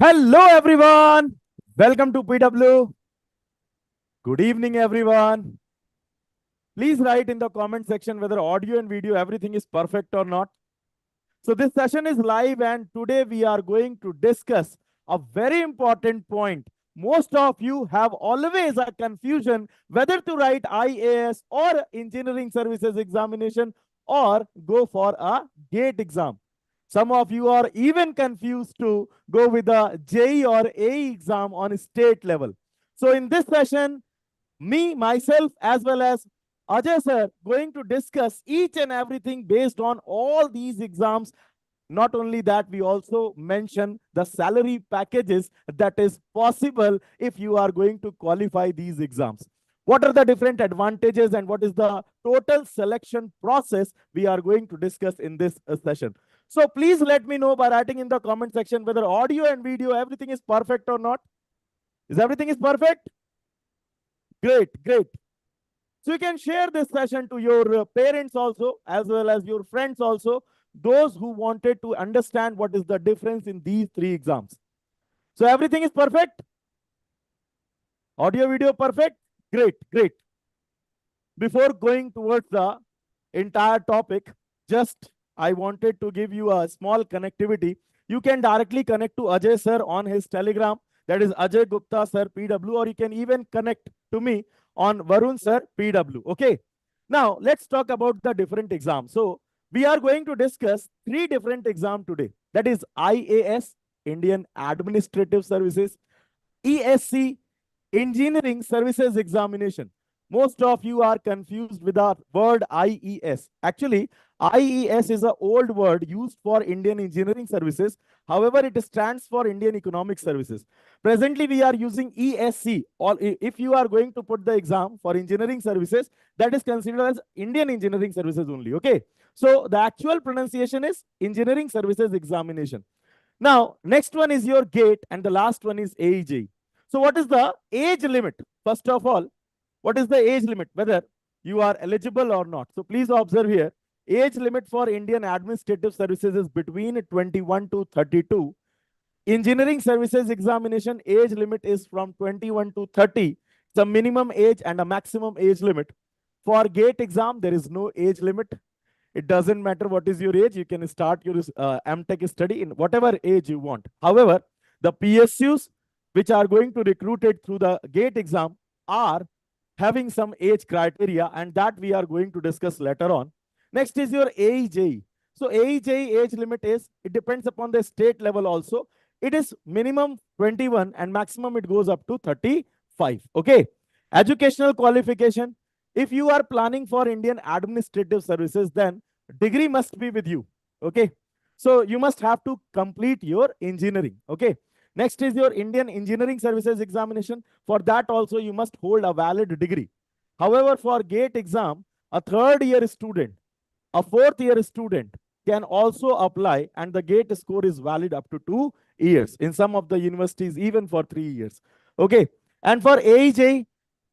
Hello everyone. Welcome to PW. Good evening everyone. Please write in the comment section whether audio and video everything is perfect or not. So this session is live and today we are going to discuss a very important point. Most of you have always a confusion whether to write IAS or engineering services examination or go for a GATE exam. Some of you are even confused to go with the JE or AE exam on state level. So in this session, me, myself, as well as Ajay sir, going to discuss each and everything based on all these exams. Not only that, we also mention the salary packages that is possible if you are going to qualify these exams. What are the different advantages and what is the total selection process we are going to discuss in this session. So please let me know by writing in the comment section whether audio and video, everything is perfect or not. Is everything is perfect? Great, great. So you can share this session to your parents also, as well as your friends also, those who wanted to understand what is the difference in these three exams. So everything is perfect? Audio, video, perfect? Great, great. Before going towards the entire topic, just I wanted to give you a small connectivity. You can directly connect to Ajay sir on his Telegram. That is Ajay Gupta sir PW, or you can even connect to me on Varun sir PW. Okay. Now let's talk about the different exams. So we are going to discuss three different exams today. That is IAS, Indian Administrative Services, ESC, Engineering Services Examination. Most of you are confused with the word IES. Actually, IES is an old word used for Indian Engineering Services. However, it stands for Indian Economic Services. Presently, we are using ESC. If you are going to put the exam for Engineering Services, that is considered as Indian Engineering Services only. Okay. So the actual pronunciation is Engineering Services Examination. Now, next one is your GATE and the last one is AEJ. So what is the age limit? First of all, what is the age limit? Whether you are eligible or not. So please observe here, age limit for Indian Administrative Services is between 21 to 32. Engineering Services Examination age limit is from 21 to 30. It's a minimum age and a maximum age limit. For GATE exam, there is no age limit. It doesn't matter what is your age. You can start your MTech study in whatever age you want. However, the PSUs which are going to recruit it through the GATE exam are having some age criteria, and that we are going to discuss later on. Next is your AEJ. So AEJ age limit is, it depends upon the state level also. It is minimum 21 and maximum it goes up to 35. Okay. Educational qualification. If you are planning for Indian Administrative Services, then degree must be with you. Okay. So you must have to complete your engineering. Okay. Next is your Indian Engineering Services Examination. For that also, you must hold a valid degree. However, for GATE exam, a third year student, a fourth year student can also apply, and the GATE score is valid up to 2 years. In some of the universities, even for 3 years. Okay. And for AEJ,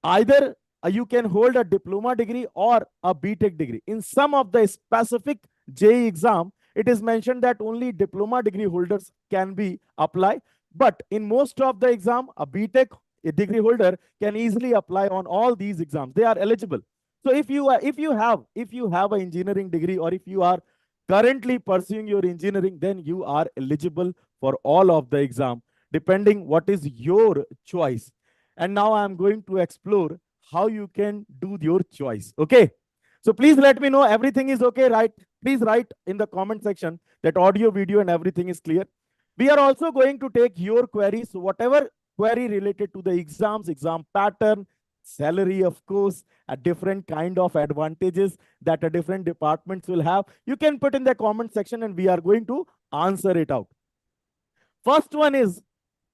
either you can hold a diploma degree or a BTech degree. In some of the specific JEE exam, it is mentioned that only diploma degree holders can be applied. But in most of the exam, a BTech degree holder can easily apply on all these exams. They are eligible. So if you have an engineering degree, or if you are currently pursuing your engineering, then you are eligible for all of the exam, depending what is your choice. And now I'm going to explore how you can do your choice. Okay. So please let me know everything is okay, right? Please write in the comment section that audio, video, and everything is clear. We are also going to take your queries. So whatever query related to the exams, exam pattern, salary, of course, a different kind of advantages that a different departments will have, you can put in the comment section and we are going to answer it out. First one is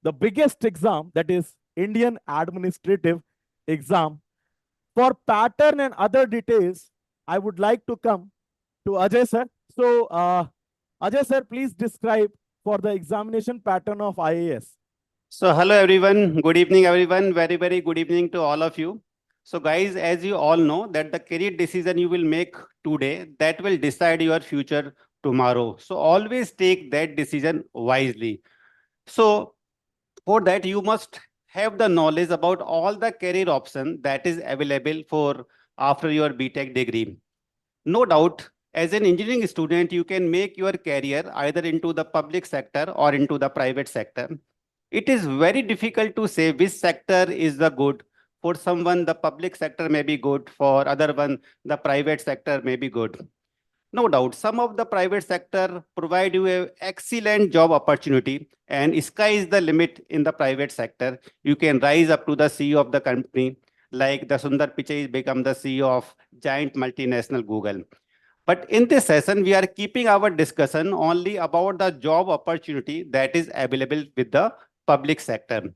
the biggest exam, that is Indian Administrative Exam. For pattern and other details, I would like to come to Ajay sir. So Ajay sir, please describe for the examination pattern of IAS. So hello everyone, good evening everyone, very, very good evening to all of you. So guys, as you all know that the career decision you will make today, that will decide your future tomorrow. So always take that decision wisely. So For that, you must have the knowledge about all the career option that is available for after your BTech degree. No doubt, as an engineering student, you can make your career either into the public sector or into the private sector. It is very difficult to say which sector is the good. For someone, the public sector may be good. For other one, the private sector may be good. No doubt, some of the private sector provide you a excellent job opportunity, and sky is the limit in the private sector. You can rise up to the CEO of the company, like the Sundar Pichai become the CEO of giant multinational Google. But in this session, we are keeping our discussion only about the job opportunity that is available with the public sector.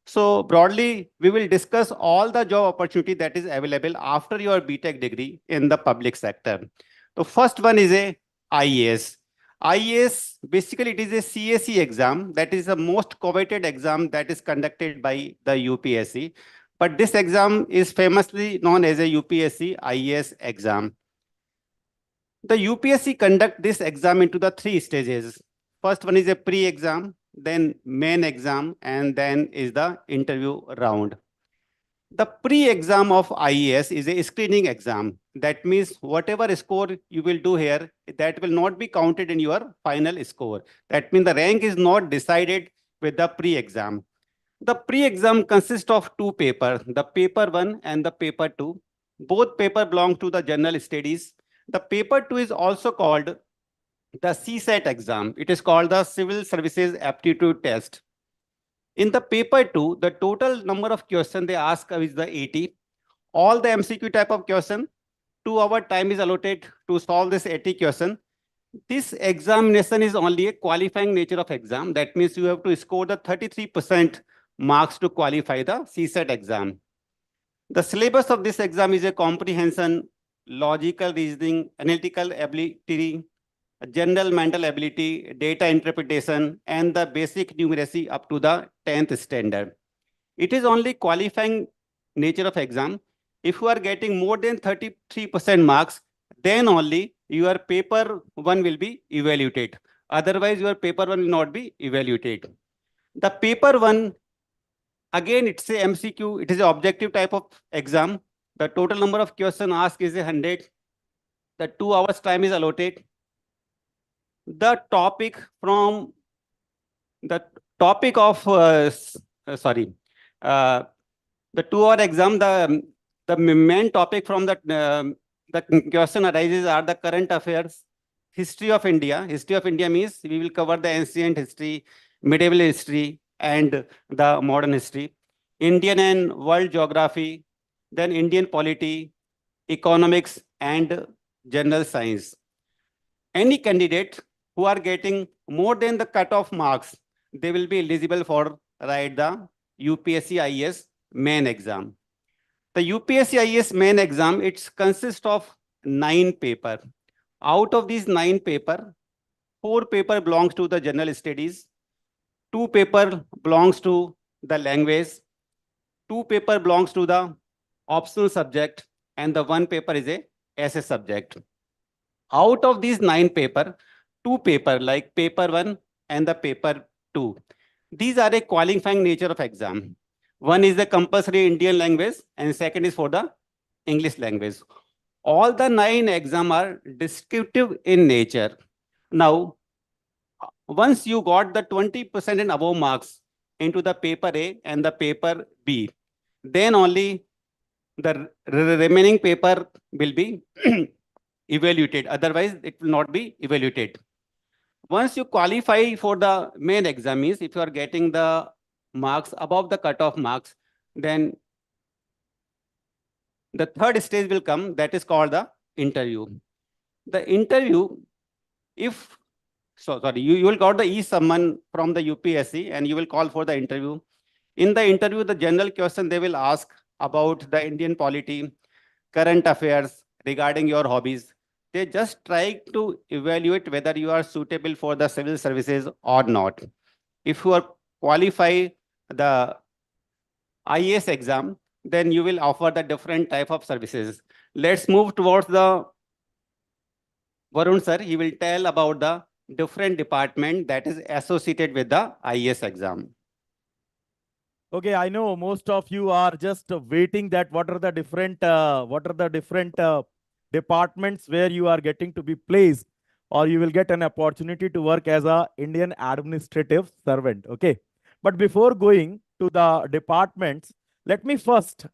So broadly, we will discuss all the job opportunity that is available after your BTech degree in the public sector. The first one is a IES. IES, basically it is a CAC exam that is the most coveted exam that is conducted by the UPSC. But this exam is famously known as a UPSC IES exam. The UPSC conduct this exam into the 3 stages. First one is a pre-exam, then main exam, and then is the interview round. The pre-exam of IES is a screening exam. That means whatever score you will do here, that will not be counted in your final score. That means the rank is not decided with the pre-exam. The pre-exam consists of 2 papers, the paper 1 and the paper 2. Both paper belong to the general studies. The paper 2 is also called the CSAT exam. It is called the Civil Services Aptitude Test. In the paper 2, the total number of questions they ask is the 80. All the MCQ type of question, 2 hour time is allotted to solve this 80 question. This examination is only a qualifying nature of exam. That means you have to score the 33% marks to qualify the CSAT exam. The syllabus of this exam is a comprehension, logical reasoning, analytical ability, general mental ability, data interpretation, and the basic numeracy up to the 10th standard. It is only qualifying nature of exam. If you are getting more than 33% marks, then only your paper 1 will be evaluated. Otherwise, your paper 1 will not be evaluated. The paper 1, again, it's a MCQ. It is an objective type of exam. The total number of questions asked is 100. The 2 hours time is allotted. The topic from the topic of the 2 hour exam, the main topic from the question arises are the current affairs, history of India. History of India means we will cover the ancient history, medieval history, and the modern history, Indian and world geography, then Indian polity, economics, and general science. Any candidate who are getting more than the cutoff marks, they will be eligible for write the UPSC IES main exam. The UPSC IES main exam, it consists of 9 papers. Out of these 9 papers, 4 papers belongs to the general studies, 2 papers belongs to the language, 2 papers belongs to the optional subject, and the 1 paper is a essay subject. Out of these 9 papers, 2 papers like paper 1 and the paper 2, these are a qualifying nature of exam. One is the compulsory Indian language and second is for the English language. All the 9 exams are descriptive in nature. Now, once you got the 20% and above marks into the paper A and the paper B, then only the remaining paper will be evaluated. Otherwise, it will not be evaluated. Once you qualify for the main exam, means if you are getting the marks above the cutoff marks, then the third stage will come, that is called the interview. The interview, if you will got the e-summon from the UPSC and you will call for the interview. In the interview, the general question they will ask about the Indian polity, current affairs, regarding your hobbies. They just try to evaluate whether you are suitable for the civil services or not. If you are qualify the IAS exam, then you will offer the different type of services. Let's move towards the Varun sir. He will tell about the different department that is associated with the IAS exam. Okay, I know most of you are just waiting that what are the different departments where you are getting to be placed, or you will get an opportunity to work as a Indian administrative servant. Okay, but before going to the departments, let me first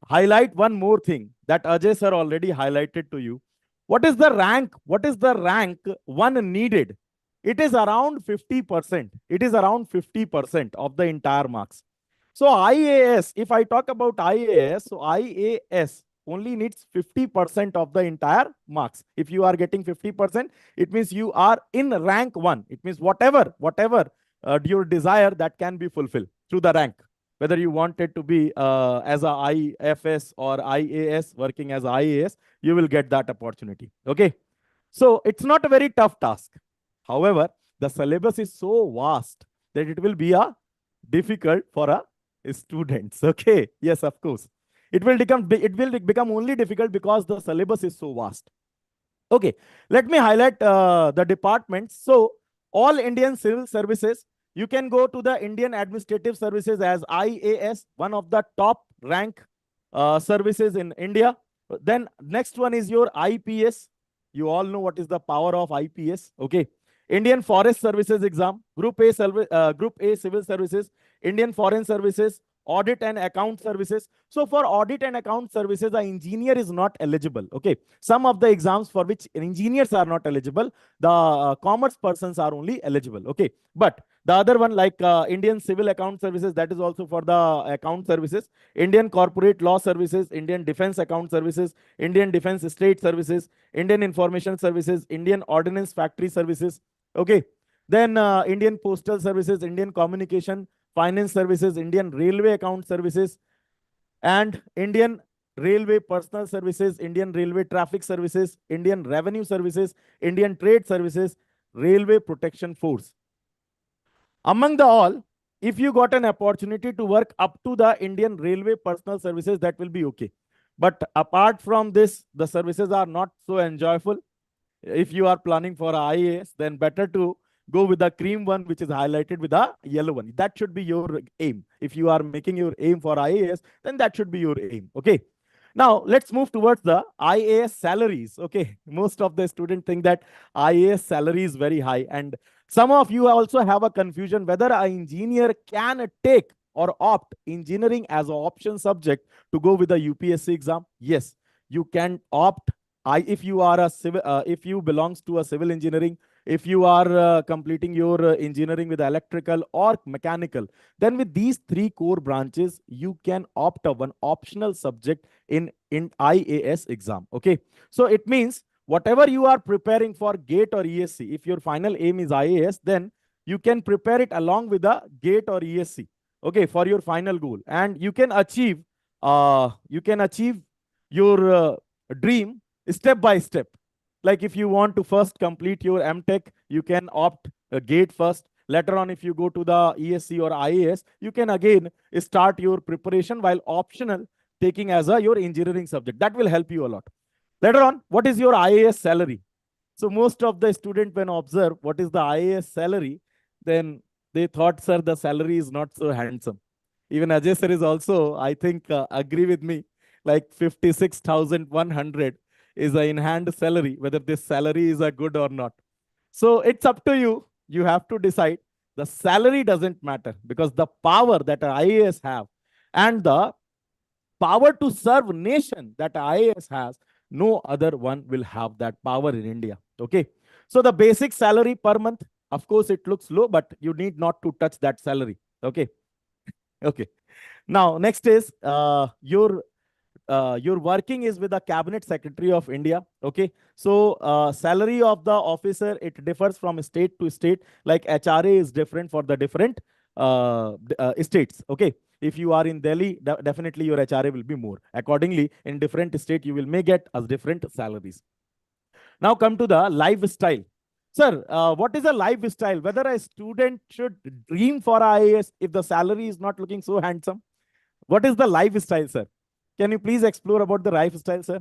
highlight one more thing that Ajay sir already highlighted to you. What is the rank? What is the rank one needed? It is around 50%. It is around 50% of the entire marks. So IAS, if I talk about IAS, so IAS only needs 50% of the entire marks. If you are getting 50%, it means you are in rank 1. It means whatever your desire, that can be fulfilled through the rank. Whether you want it to be as a IFS or IAS, working as IAS, you will get that opportunity. Okay. So it's not a very tough task. However, the syllabus is so vast that it will be a difficult for a students. Okay. Yes, of course. It will become only difficult because the syllabus is so vast. Okay. Let me highlight the departments. So all Indian civil services, you can go to the Indian Administrative Services as IAS, one of the top rank services in India. Then next one is your IPS. You all know what is the power of IPS. Okay. Indian Forest Services exam, Group A Civil Services, Indian Foreign Services, Audit and Account Services. So for Audit and Account Services, an engineer is not eligible. Okay. Some of the exams for which engineers are not eligible, the commerce persons are only eligible. Okay. But the other one, like Indian Civil Account Services, that is also for the account services. Indian Corporate Law Services, Indian Defense Account Services, Indian Defense Estate Services, Indian Information Services, Indian Ordnance Factory Services. Okay. Then Indian Postal Services, Indian Communication Finance Services, Indian Railway Account Services, and Indian Railway Personal Services, Indian Railway Traffic Services, Indian Revenue Services, Indian Trade Services, Railway Protection Force. Among the all, if you got an opportunity to work up to the Indian Railway Personal Services, that will be okay. But apart from this, the services are not so enjoyable. If you are planning for IAS, then better to go with the cream one, which is highlighted with the yellow one. That should be your aim. If you are making your aim for IAS, then that should be your aim. Okay. Now let's move towards the IAS salaries. Okay. Most of the students think that IAS salary is very high. And some of you also have a confusion whether an engineer can take or opt engineering as an option subject to go with the UPSC exam. Yes, you can opt. If you are a civil, if you belongs to a civil engineering, if you are completing your engineering with electrical or mechanical, then with these three core branches, you can opt a one optional subject in IAS exam. Okay. So it means whatever you are preparing for GATE or ESC, if your final aim is IAS, then you can prepare it along with the GATE or ESC. Okay. For your final goal. And you can achieve your dream step by step. Like if you want to first complete your MTech, you can opt a GATE first. Later on, if you go to the ESC or IAS, you can again start your preparation while optional taking as your engineering subject. That will help you a lot. Later on, what is your IAS salary? So most of the student when observe what is the IAS salary, then they thought, sir, the salary is not so handsome. Even Ajay sir is also, I think, agree with me, like 56,100 is an in-hand salary, whether this salary is a good or not. So it's up to you. You have to decide. The salary doesn't matter because the power that IAS have and the power to serve nation that IAS has, no other one will have that power in India. Okay. So the basic salary per month, of course, it looks low, but you need not to touch that salary. Okay. Okay. Now, next is your working is with the Cabinet Secretary of India. Okay. So salary of the officer, it differs from state to state. Like HRA is different for the different states. Okay. If you are in Delhi, definitely your HRA will be more. Accordingly, in different state, you may get as different salaries. Now come to the lifestyle. Sir, what is a lifestyle? Whether a student should dream for IAS if the salary is not looking so handsome? What is the lifestyle, sir? Can you please explore about the lifestyle, sir?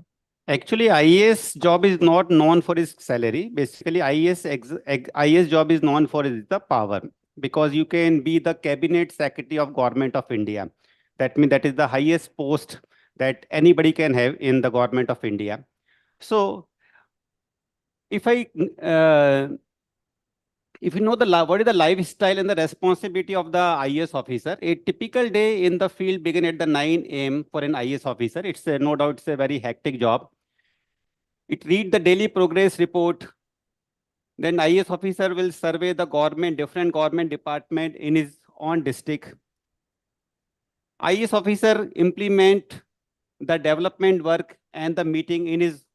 Actually, IAS job is not known for its salary. Basically, IAS job is known for the power. because you can be the cabinet secretary of government of India. That means that is the highest post that anybody can have in the government of India. So if I if you know what is the lifestyle and the responsibility of the IAS officer, a typical day in the field begin at the 9 a.m. for an IAS officer. It's no doubt it's a very hectic job. It read the daily progress report. Then IAS officer will survey the government, different government department in his own district. IAS officer implement the development work and the meeting in his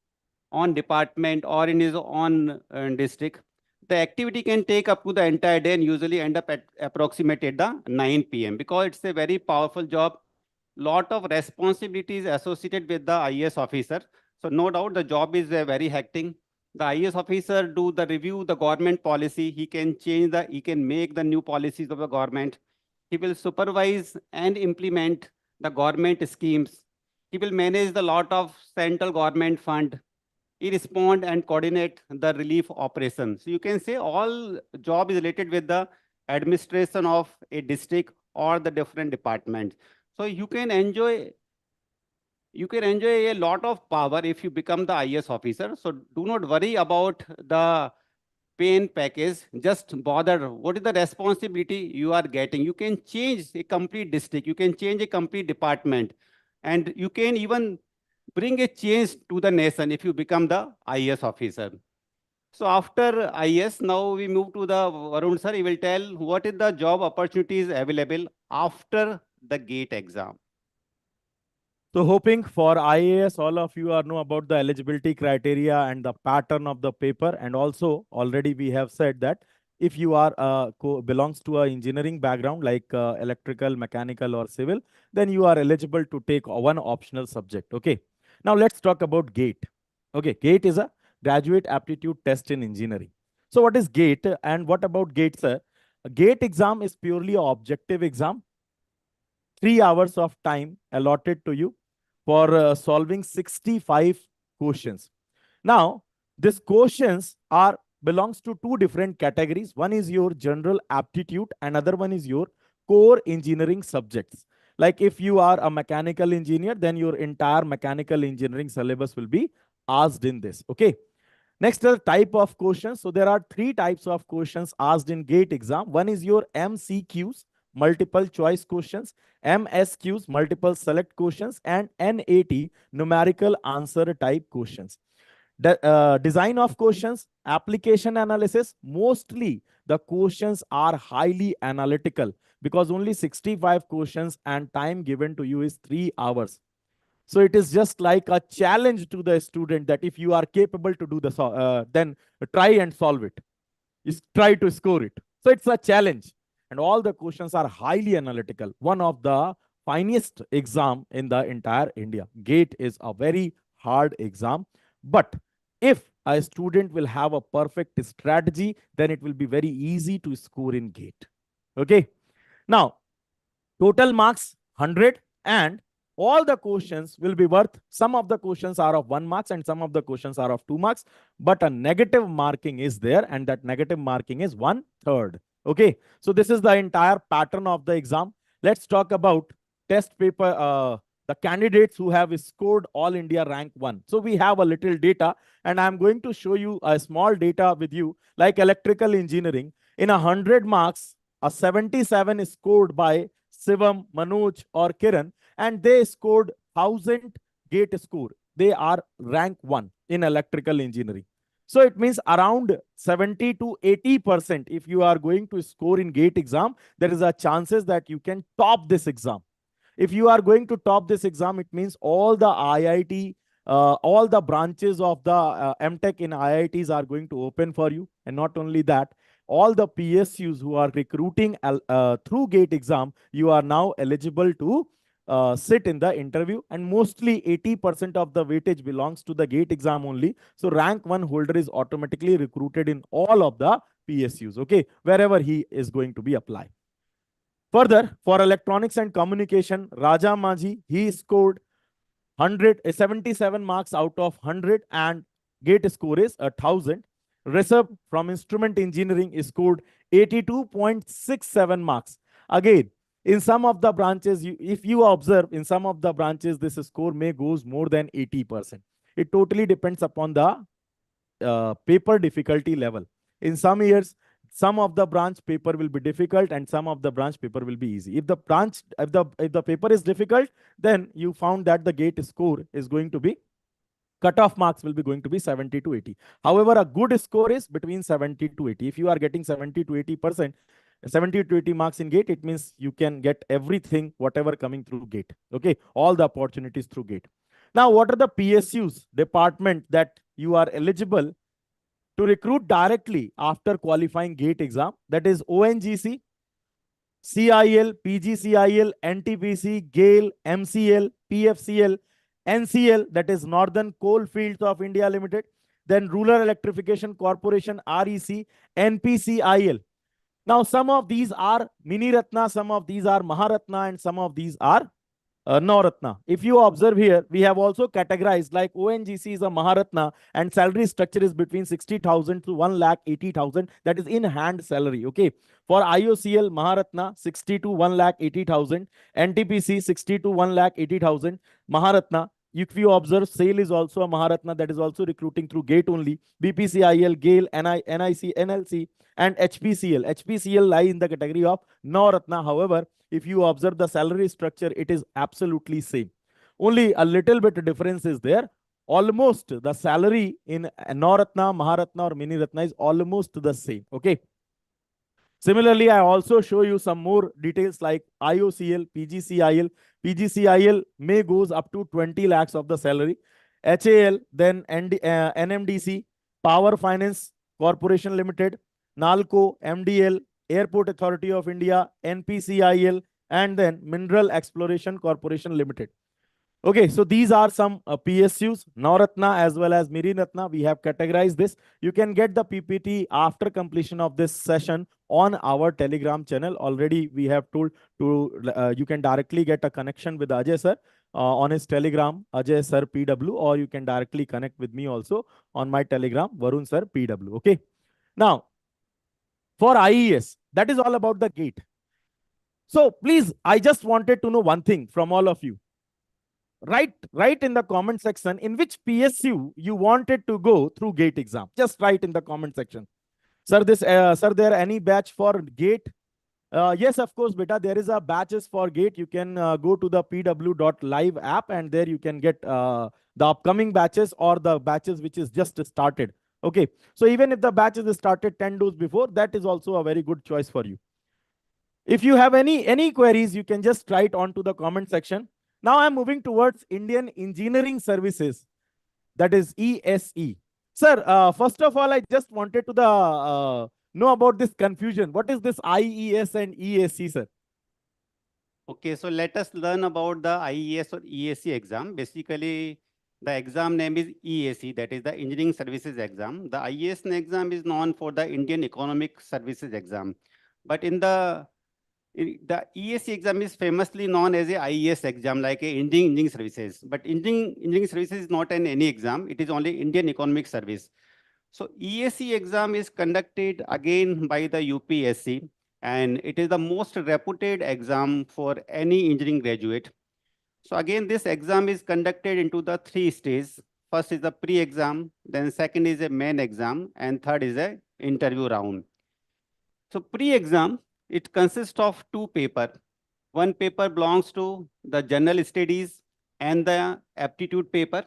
own department or in his own district. The activity can take up to the entire day and usually end up at approximately at the 9 p.m. because it's a very powerful job. Lot of responsibilities associated with the IAS officer. So no doubt the job is very hectic. The IAS officer do the review the government policy. He can he can make the new policies of the government. He will supervise and implement the government schemes. He will manage the lot of central government fund. He respond and coordinate the relief operations. So you can say all job is related with the administration of a district or the different departments. So you can enjoy a lot of power if you become the IAS officer. So do not worry about the pay and package. Just bother what is the responsibility you are getting. You can change a complete district. You can change a complete department, and you can even bring a change to the nation if you become the IAS officer. So after IAS, now we move to the Varun sir. He will tell what is the job opportunities available after the GATE exam. So hoping for IAS, all of you are know about the eligibility criteria and the pattern of the paper. And also already we have said that if you are belongs to a engineering background like electrical, mechanical or civil, then you are eligible to take one optional subject. Okay. Now let's talk about GATE. Okay. GATE is a graduate aptitude test in engineering. So what is GATE and what about GATE, sir? A GATE exam is purely an objective exam. 3 hours of time allotted to you for solving 65 questions. Now, these questions are belongs to two different categories. One is your general aptitude, another one is your core engineering subjects. Like if you are a mechanical engineer, then your entire mechanical engineering syllabus will be asked in this. Okay. Next is type of questions. So there are three types of questions asked in GATE exam. One is your MCQs, multiple choice questions, MSQs, multiple select questions, and NAT, numerical answer type questions. The design of questions, application analysis, mostly the questions are highly analytical because only 65 questions and time given to you is 3 hours. So it is just like a challenge to the student that if you are capable to do then try and solve it. Try to score it. So it's a challenge. And all the questions are highly analytical. One of the finest exam in the entire India. GATE is a very hard exam. But if a student will have a perfect strategy, then it will be very easy to score in GATE. Okay. Now, total marks 100 and all the questions will be worth, some of the questions are of 1 marks and some of the questions are of 2 marks, but a negative marking is there and that negative marking is 1/3. Okay, so this is the entire pattern of the exam. Let's talk about test paper, the candidates who have scored All India rank 1. So we have a little data and I'm going to show you a small data with you. Like electrical engineering, in 100 marks, a 77 is scored by Shivam, Manoj or Kiran, and they scored 1000 GATE score. They are rank 1 in electrical engineering. So it means around 70 to 80% if you are going to score in GATE exam, there is a chances that you can top this exam. If you are going to top this exam, it means all the IIT, all the branches of the MTech in IITs are going to open for you. And not only that, all the PSUs who are recruiting through GATE exam, you are now eligible to sit in the interview, and mostly 80% of the weightage belongs to the GATE exam only. So rank 1 holder is automatically recruited in all of the PSUs, okay, wherever he is going to be applied. Further, for electronics and communication, Raja Maji, he scored 77 marks out of 100 and GATE score is 1000. Rishabh from instrument engineering scored 82.67 marks. Again, in some of the branches, if you observe, in some of the branches, this score may goes more than 80%. It totally depends upon the paper difficulty level. In some years, some of the branch paper will be difficult and some of the branch paper will be easy. If the paper is difficult, then you found that the gate score is going to be, cutoff marks will be going to be 70 to 80. However, a good score is between 70 to 80. If you are getting 70 to 80%, 70 to 80 marks in gate, it means you can get everything, whatever coming through gate. Okay, all the opportunities through gate. Now, what are the PSUs department that you are eligible to recruit directly after qualifying gate exam? That is ONGC, CIL, PGCIL, NTPC, GAIL, MCL, PFCL, NCL, that is Northern Coal Fields of India Limited, then Rural Electrification Corporation, REC, NPCIL. Now, some of these are Mini Ratna, some of these are Maharatna, and some of these are Navratna. If you observe here, we have also categorized, like ONGC is a Maharatna and salary structure is between 60,000 to 1,80,000. That is in hand salary. Okay. For IOCL Maharatna 60 to 1,80,000, NTPC 60 to 1,80,000, Maharatna. If you observe, SAIL is also a Maharatna, that is also recruiting through GATE only. BPCIL, GAIL, NIC, NLC, and HPCL. HPCL lie in the category of Navratna. However, if you observe the salary structure, it is absolutely same. Only a little bit difference is there. Almost the salary in Navratna, Maharatna, or Mini Ratna is almost the same. Okay. Similarly, I also show you some more details like IOCL, PGCIL. PGCIL may goes up to 20 lakhs of the salary. HAL, then NMDC, Power Finance Corporation Limited, NALCO, MDL, Airport Authority of India, NPCIL, and then Mineral Exploration Corporation Limited. Okay, so these are some PSUs, Navratna as well as Mini Ratna. We have categorized this. You can get the PPT after completion of this session on our Telegram channel. Already we have told to you can directly get a connection with Ajay sir on his Telegram, Ajay sir PW, or you can directly connect with me also on my Telegram, Varun sir PW. Okay. Now, for IES, that is all about the gate. So please, I just wanted to know one thing from all of you. Write in the comment section in which PSU you wanted to go through gate exam. Just write in the comment section. Sir, there any batch for gate? Yes, of course, beta. There is a batches for gate. You can go to the pw.live app and there you can get the upcoming batches or the batches which is just started. Okay. So even if the batches is started 10 days before, that is also a very good choice for you. If you have any queries, you can just write onto the comment section. Now I'm moving towards Indian Engineering Services, that is ESE. Sir, first of all, I just wanted to know about this confusion. What is this IES and ESE, sir? Okay, so let us learn about the IES or ESE exam. Basically, the exam name is ESE, that is the Engineering Services Exam. The IES exam is known for the Indian Economic Services Exam. But the ESE exam is famously known as a IES exam, like a Engineering Services. But Engineering Services is not any exam. It is only Indian Economic Service. So ESE exam is conducted again by the UPSC, and it is the most reputed exam for any engineering graduate. So again, this exam is conducted into the 3 stages. First is the pre-exam, then second is a main exam, and third is a interview round. So pre-exam, it consists of 2 papers. One paper belongs to the general studies and the aptitude paper,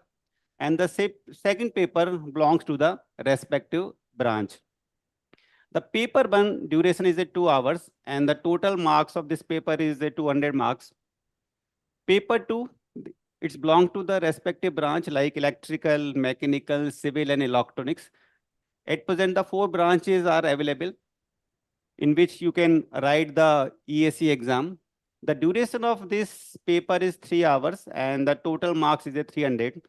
and the second paper belongs to the respective branch. The paper 1 duration is 2 hours, and the total marks of this paper is 200 marks. Paper 2, it's belong to the respective branch like electrical, mechanical, civil, and electronics. At present, the 4 branches are available in which you can write the ESE exam. The duration of this paper is 3 hours, and the total marks is 300.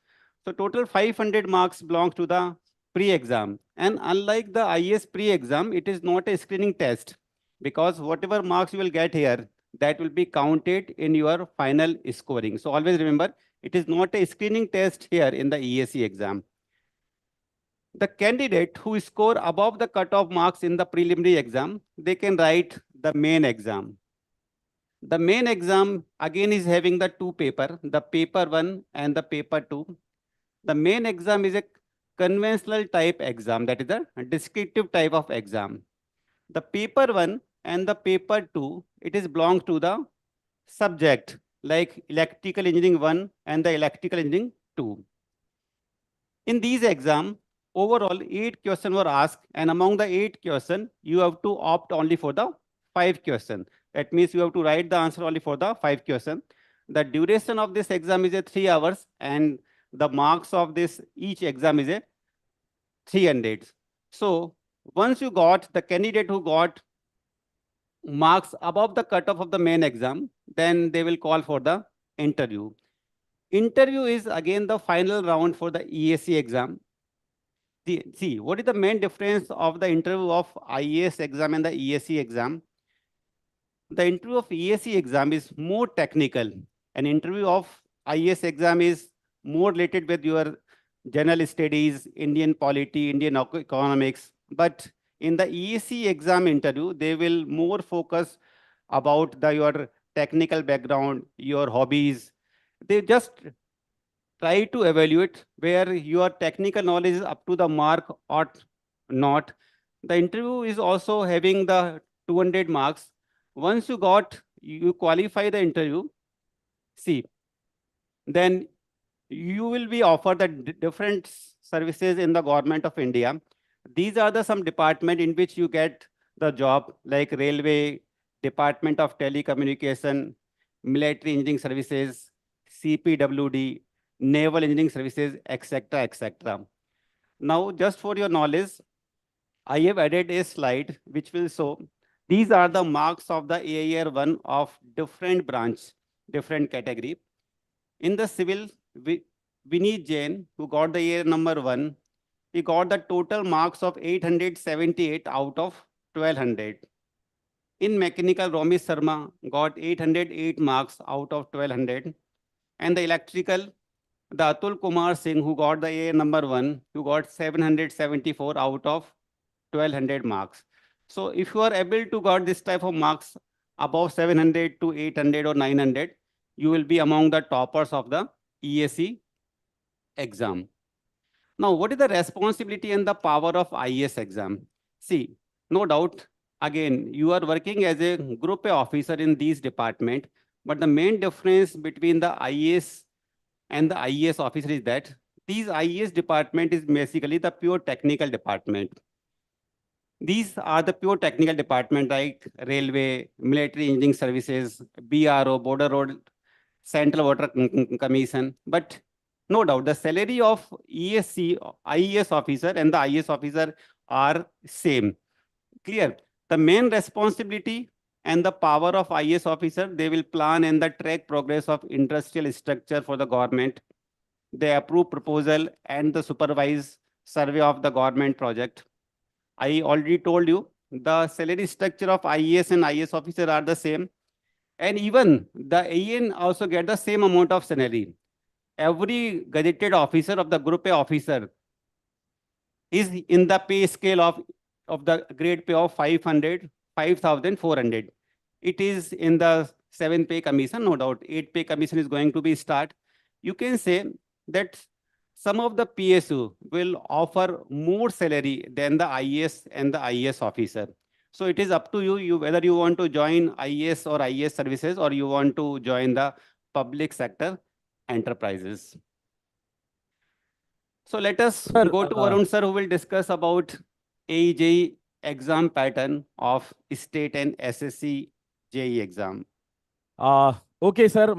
So total 500 marks belongs to the pre-exam. And unlike the IES pre-exam, it is not a screening test, because whatever marks you will get here, that will be counted in your final scoring. So always remember, it is not a screening test here in the ESE exam. The candidate who score above the cutoff marks in the preliminary exam, they can write the main exam. The main exam again is having the two paper, the paper 1 and the paper 2. The main exam is a conventional type exam, that is a descriptive type of exam. The paper 1 and the paper 2, it is belongs to the subject like electrical engineering 1 and the electrical engineering 2. In these exam, overall 8 questions were asked, and among the 8 questions, you have to opt only for the 5 questions. That means you have to write the answer only for the 5 questions. The duration of this exam is a 3 hours, and the marks of this each exam is a 300. So once you got the candidate who got marks above the cutoff of the main exam, then they will call for the interview. Interview is again the final round for the ESC exam. See, what is the main difference of the interview of IES exam and the ESC exam? The interview of ESC exam is more technical. An interview of IES exam is more related with your general studies, Indian polity, Indian economics. But in the ESC exam interview, they will more focus about your technical background, your hobbies. They just try to evaluate where your technical knowledge is up to the mark or not. The interview is also having the 200 marks. Once you qualify the interview, see, then you will be offered the different services in the government of India. These are the some department in which you get the job, like railway, Department of Telecommunication, military engineering services, CPWD, naval engineering services, etc., etc. Now, just for your knowledge, I have added a slide which will show these are the marks of the AIR 1 of different branch, different category. In the civil, Vineet Jain, who got the year number 1, he got the total marks of 878 out of 1200. In mechanical, Romesh Sharma got 808 marks out of 1200. And the electrical, the Atul Kumar Singh, who got the year number 1, who got 774 out of 1200 marks. So if you are able to got this type of marks above 700 to 800 or 900, you will be among the toppers of the ESC exam. Now, what is the responsibility and the power of IES exam? See, no doubt, again, you are working as a group A officer in these department, but the main difference between the IES and the IES officer is that these IES department is basically the pure technical department. These are the pure technical department like railway, military engineering services, BRO, border road, Central Water Commission. But no doubt, the salary of ESC, IES officer and the IES officer are same. Clear? The main responsibility and the power of IES officer, they will plan and the track progress of industrial structure for the government. They approve proposal and the supervise survey of the government project. I already told you the salary structure of IES and IES officer are the same. And even the AN also get the same amount of salary. Every gazetted officer of the group A officer is in the pay scale of the grade pay of 500, 5,400. It is in the 7 pay commission, no doubt. 8 pay commission is going to be start. You can say that some of the PSU will offer more salary than the IES and the IES officer. So it is up to you, whether you want to join IES or IES services or you want to join the public sector enterprises. So let us go to Varun sir, who will discuss about AJE exam pattern of state and SSC JE exam. Okay, sir.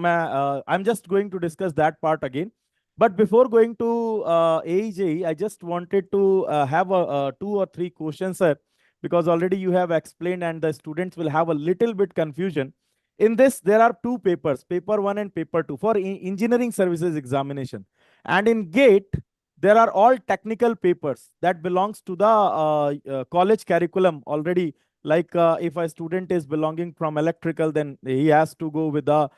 I'm just going to discuss that part again. But before going to AEJE, I just wanted to have 2 or 3 questions, sir, because already you have explained and the students will have a little bit confusion. In this, there are 2 papers, paper 1 and paper 2 for engineering services examination. And in GATE, there are all technical papers that belongs to the college curriculum already. Like if a student is belonging from electrical, then he has to go with the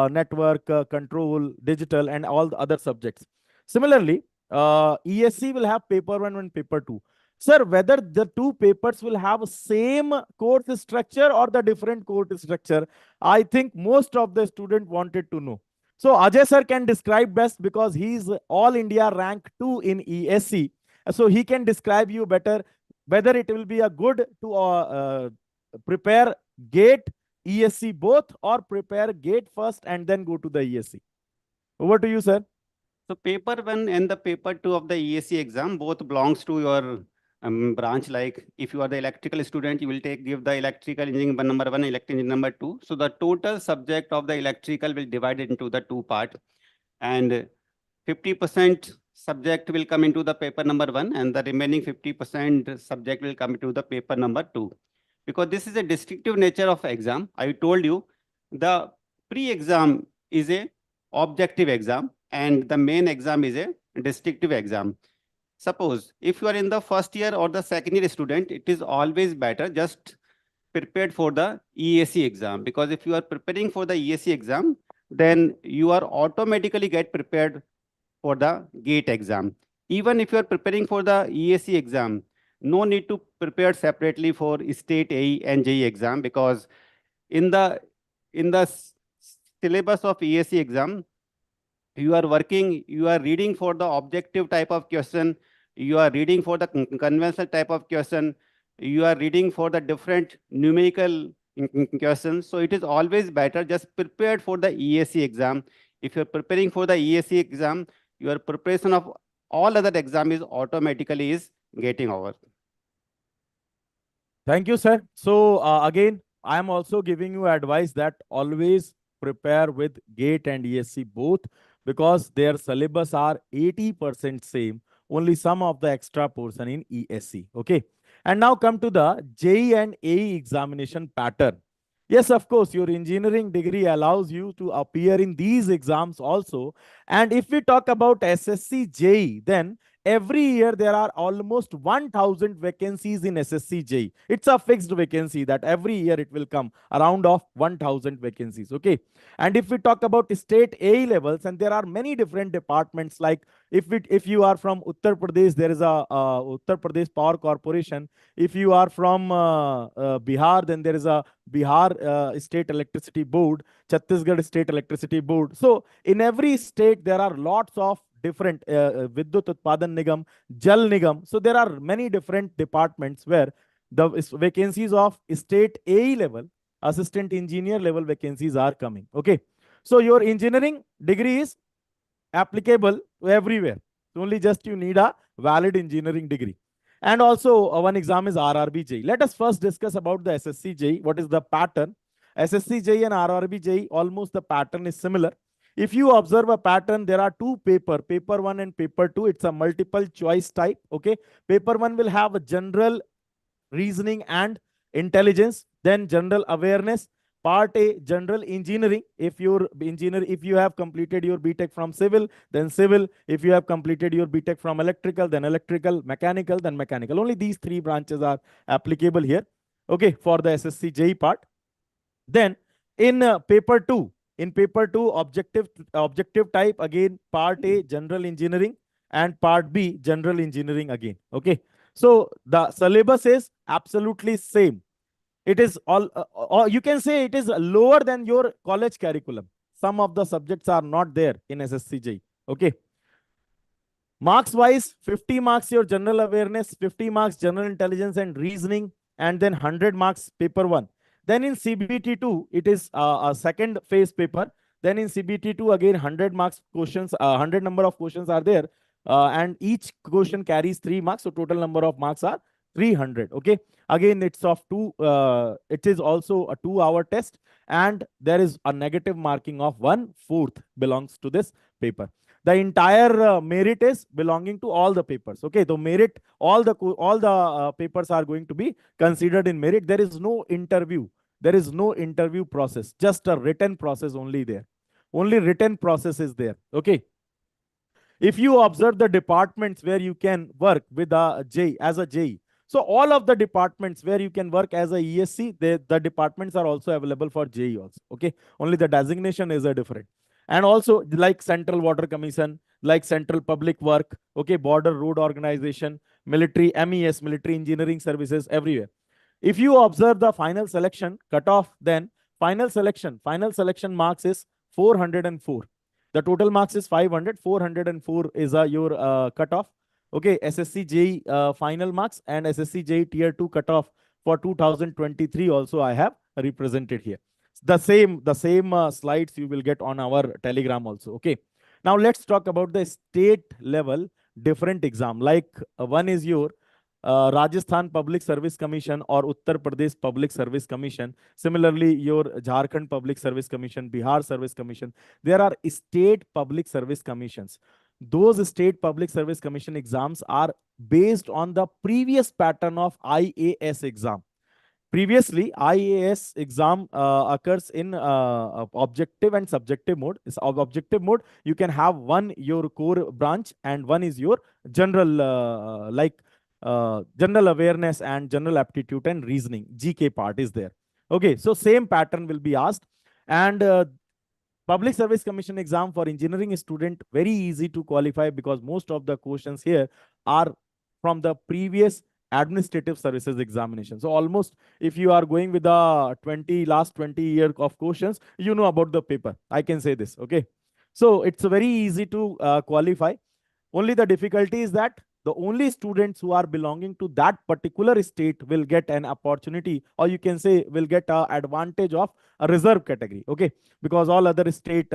network, control, digital, and all the other subjects. Similarly, ESC will have paper 1 and paper 2. Sir, whether the two papers will have same course structure or the different course structure, I think most of the student wanted to know. So Ajay sir can describe best because he's all India rank 2 in ESC. So he can describe you better whether it will be a good to prepare GATE, ESC both, or prepare GATE first and then go to the ESC. Over to you, sir. So paper 1 and the paper 2 of the ESC exam both belongs to your branch. Like if you are the electrical student, you will give the electrical engineering number 1, electrical engineering number 2. So the total subject of the electrical will divide it into the two part, and 50% subject will come into the paper number 1 and the remaining 50% subject will come into the paper number 2. Because this is a descriptive nature of exam, I told you the pre-exam is a objective exam and the main exam is a descriptive exam. Suppose if you are in the first year or the second year student, it is always better just prepared for the ESC exam, because if you are preparing for the ESC exam, then you are automatically get prepared for the GATE exam. Even if you are preparing for the ESC exam, no need to prepare separately for state AE and JE exam, because in the syllabus of ESC exam, you are reading for the objective type of question, you are reading for the conventional type of question, you are reading for the different numerical questions. So it is always better just prepared for the ESC exam. If you're preparing for the ESC exam, your preparation of all other exam is automatically is getting over. Thank you, sir. So again, I am also giving you advice that always prepare with GATE and ESC both, because their syllabus are 80% same, only some of the extra portion in ESC. Okay. And now come to the JE and AE examination pattern. Yes, of course, your engineering degree allows you to appear in these exams also. And if we talk about SSC JE, then every year there are almost 1000 vacancies in SSC JE. It's a fixed vacancy that every year it will come around of 1000 vacancies. Okay. And if we talk about state A levels, and there are many different departments, like if you are from Uttar Pradesh, there is a Uttar Pradesh Power Corporation. If you are from Bihar, then there is a Bihar State Electricity Board, Chhattisgarh State Electricity Board. So in every state there are lots of different Vidyut Utpadan Nigam, Jal Nigam. So there are many different departments where the vacancies of state A level, assistant engineer level vacancies are coming. Okay. So your engineering degree is applicable to everywhere. So only just you need a valid engineering degree. And also one exam is RRB JEE. Let us first discuss about the SSC JEE. What is the pattern? SSC JEE and RRB JEE, almost the pattern is similar. If you observe a pattern, there are two paper 1 and paper 2. It's a multiple choice type. Okay. Paper 1 will have a general reasoning and intelligence, then general awareness. Part A, general engineering. If you have completed your BTech from civil, then civil. If you have completed your BTech from electrical, then electrical, mechanical, then mechanical. Only these three branches are applicable here. Okay, for the SSC JEE part. Then in paper 2, objective type, again, part A, general engineering, and part B, general engineering again. Okay. So the syllabus is absolutely same. It is or you can say it is lower than your college curriculum. Some of the subjects are not there in SSC JEE. Okay. Marks wise, 50 marks your general awareness, 50 marks general intelligence and reasoning, and then 100 marks paper 1. Then in CBT2, it is a second phase paper. Then in CBT2, again, 100 marks questions, 100 number of questions are there. And each question carries 3 marks. So total number of marks are 300. Okay. Again, it's of it is also a 2-hour test. And there is a negative marking of 1/4 belongs to this paper. The entire merit is belonging to all the papers. Okay. So merit, all the papers are going to be considered in merit. There is no interview. There is no interview process. Just a written process only there. Only written process is there. Okay. If you observe the departments where you can work with a JEE as a JEE, so all of the departments where you can work as a ESC, the departments are also available for JEE also. Okay. Only the designation is a different. And also like Central Water Commission, like Central Public Work, okay, Border Road Organization, military, MES, military engineering services, everywhere. If you observe the final selection cutoff, then final selection marks is 404. The total marks is 500. 404 is your cutoff. Okay, SSC JEE final marks and SSC JEE Tier 2 cutoff for 2023 also I have represented here. The same slides you will get on our Telegram also. Okay. Now let's talk about the state level different exam. Like one is your Rajasthan Public Service Commission or Uttar Pradesh Public Service Commission. Similarly, your Jharkhand Public Service Commission, Bihar Service Commission. There are state public service commissions. Those state public service commission exams are based on the previous pattern of IAS exam. Previously, IAS exam occurs in objective and subjective mode. It's objective mode. You can have one your core branch and one is your general general awareness and general aptitude and reasoning. GK part is there. Okay, so same pattern will be asked. And Public Service Commission exam for engineering student, very easy to qualify because most of the questions here are from the previous administrative services examination. So almost if you are going with the last 20 year of questions, you know about the paper. I can say this. Okay. So it's very easy to qualify. Only the difficulty is that the only students who are belonging to that particular state will get an opportunity, or you can say will get an advantage of a reserve category. Okay. Because all other state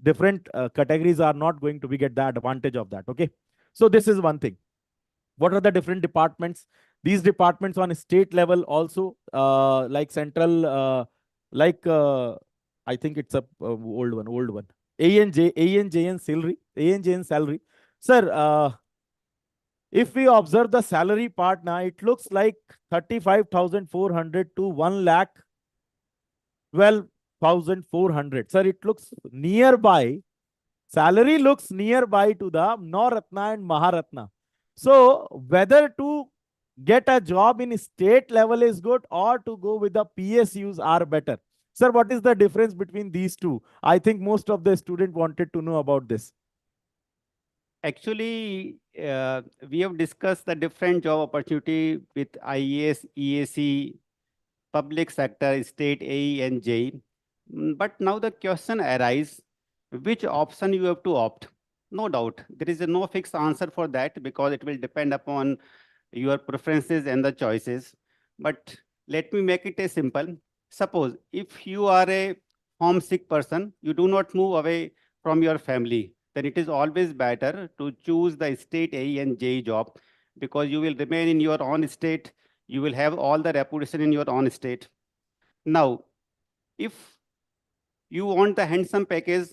different categories are not going to be get the advantage of that. Okay. So this is one thing. What are the different departments? These departments on state level also, like central, I think it's a old one. ANJN salary. Sir, if we observe the salary part now, it looks like 35,400 to 1,12,400. Sir, it looks nearby. Salary looks nearby to the Navratna and Maharatna. So whether to get a job in state level is good or to go with the PSUs are better. Sir, what is the difference between these two? I think most of the student wanted to know about this. Actually, we have discussed the different job opportunity with IES, EAC, public sector, state AE and JE. But now the question arises, which option you have to opt? No doubt, there is no fixed answer for that because it will depend upon your preferences and the choices. But let me make it a simple. Suppose if you are a homesick person, you do not move away from your family, then it is always better to choose the state AE and JE job because you will remain in your own state. You will have all the reputation in your own state. Now, if you want the handsome package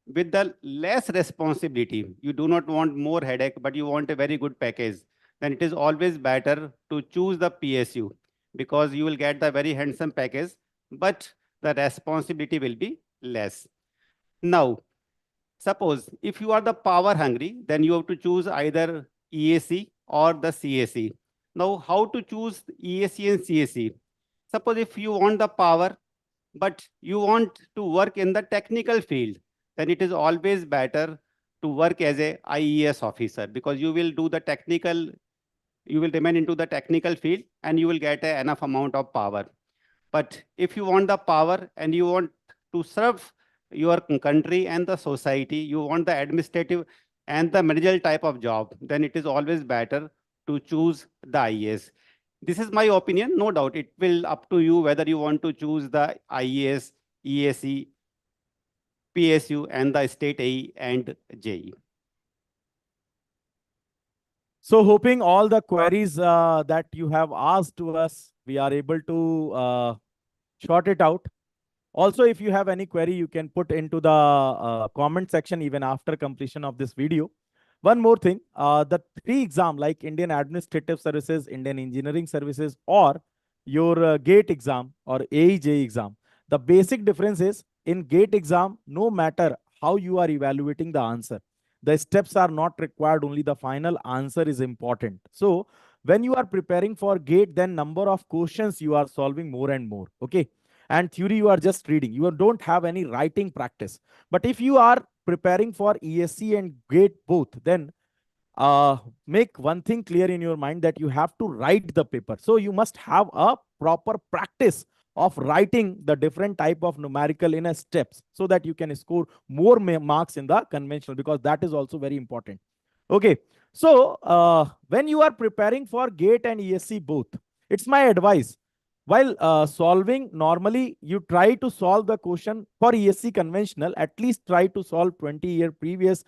with the less responsibility, you do not want more headache, but you want a very good package, then it is always better to choose the PSU because you will get the very handsome package, but the responsibility will be less. Now, suppose if you are the power hungry, then you have to choose either EAC or the CAC. Now, how to choose EAC and CAC? Suppose if you want the power, but you want to work in the technical field, then it is always better to work as a IES officer because you will do the technical, you will remain into the technical field and you will get enough amount of power. But if you want the power and you want to serve your country and the society, you want the administrative and the managerial type of job, then it is always better to choose the IES. This is my opinion. No doubt, it will up to you whether you want to choose the IES, EAC, PSU, and the state AE and JE. So hoping all the queries that you have asked to us, we are able to sort it out. Also, if you have any query, you can put into the comment section even after completion of this video. One more thing, the three exam like Indian Administrative Services, Indian Engineering Services, or your GATE exam or AEJ exam, the basic difference is in GATE exam, no matter how you are evaluating the answer, the steps are not required, only the final answer is important. So when you are preparing for GATE, then number of questions you are solving more and more. Okay. and theory you are just reading. You don't have any writing practice. But if you are preparing for ESC and GATE both, then make one thing clear in your mind, that you have to write the paper. So you must have a proper practice of writing the different type of numerical in a steps, so that you can score more marks in the conventional, because that is also very important. Okay, so when you are preparing for GATE and ESC both, it's my advice, while solving, normally you try to solve the question for ESC conventional, at least try to solve 20-year previous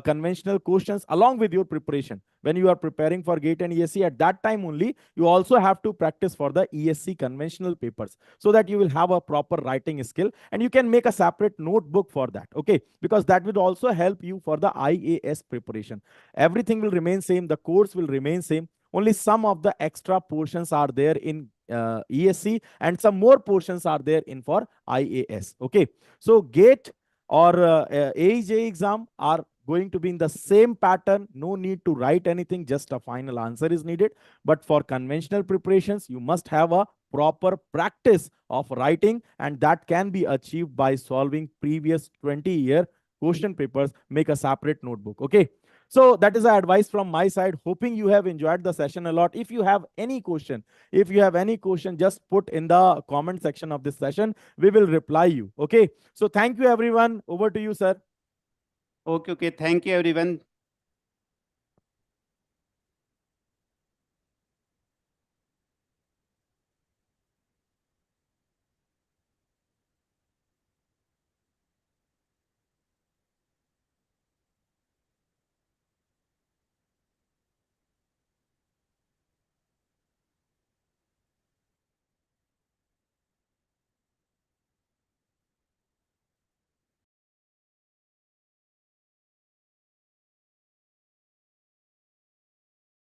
conventional questions along with your preparation. When you are preparing for GATE and ESC, at that time only, you also have to practice for the ESC conventional papers, so that you will have a proper writing skill, and you can make a separate notebook for that. Okay, because that will also help you for the IAS preparation. Everything will remain same, the course will remain same, only some of the extra portions are there in ESC, and some more portions are there in for IAS. Okay, so GATE or AEJ exam are going to be in the same pattern. No need to write anything, just a final answer is needed. But for conventional preparations, you must have a proper practice of writing, and that can be achieved by solving previous 20-year question papers. Make a separate notebook. Okay, so that is our advice from my side. Hoping you have enjoyed the session a lot. If you have any question, just put in the comment section of this session. We will reply you. Okay, so thank you everyone. Over to you, sir. Okay, okay. Thank you, everyone.